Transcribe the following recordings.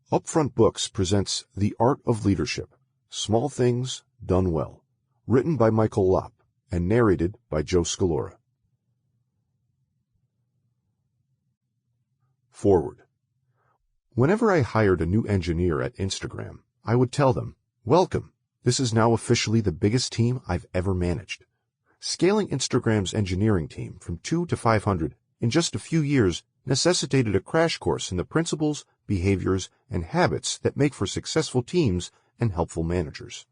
Upfront Books presents The Art of Leadership, Small Things Done Well, written by Michael Lopp and narrated by Joe Scalora. Forward. Whenever I hired a new engineer at Instagram, I would tell them, "Welcome, this is now officially the biggest team I've ever managed." Scaling Instagram's engineering team from 2 to 500 in just a few years necessitated a crash course in the principles, behaviors, and habits that make for successful teams and helpful managers.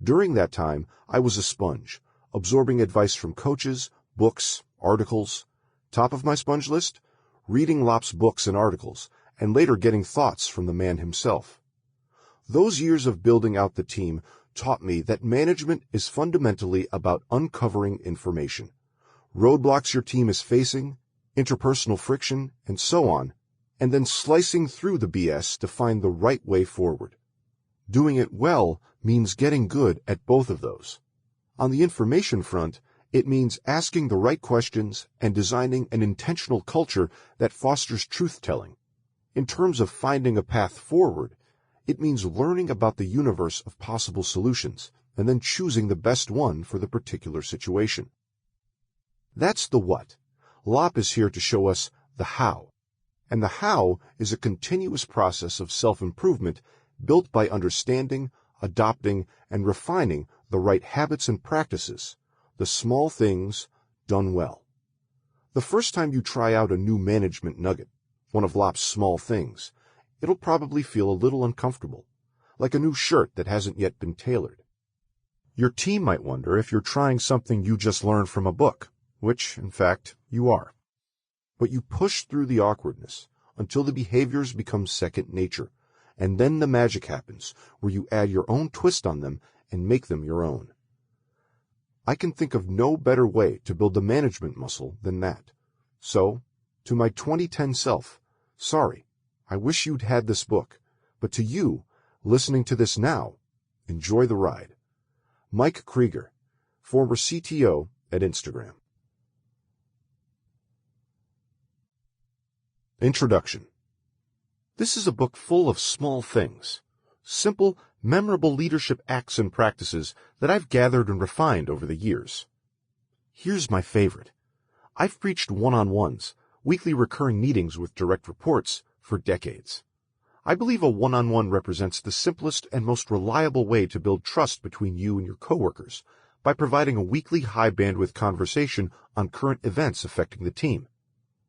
During that time, I was a sponge, absorbing advice from coaches, books, articles. Top of my sponge list? Reading Lopp's books and articles, and later getting thoughts from the man himself. Those years of building out the team taught me that management is fundamentally about uncovering information, roadblocks your team is facing, interpersonal friction, and so on, and then slicing through the BS to find the right way forward. Doing it well means getting good at both of those. On the information front, it means asking the right questions and designing an intentional culture that fosters truth-telling. In terms of finding a path forward, it means learning about the universe of possible solutions and then choosing the best one for the particular situation. That's the what. Lopp is here to show us the how. And the how is a continuous process of self-improvement built by understanding, adopting, and refining the right habits and practices, the small things done well. The first time you try out a new management nugget, one of Lopp's small things, it'll probably feel a little uncomfortable, like a new shirt that hasn't yet been tailored. Your team might wonder if you're trying something you just learned from a book, which, in fact, you are. But you push through the awkwardness until the behaviors become second nature, and then the magic happens, where you add your own twist on them and make them your own. I can think of no better way to build the management muscle than that. So, to my 2010 self, sorry, I wish you'd had this book, but to you, listening to this now, enjoy the ride. Mike Krieger, former CTO at Instagram. Introduction. This is a book full of small things, simple, memorable leadership acts and practices that I've gathered and refined over the years. Here's my favorite. I've preached one-on-ones, weekly recurring meetings with direct reports, for decades. I believe a one-on-one represents the simplest and most reliable way to build trust between you and your coworkers by providing a weekly high-bandwidth conversation on current events affecting the team.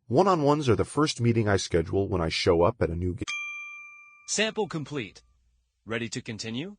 One-on-ones are the first meeting I schedule when I show up at a new Sample complete. Ready to continue?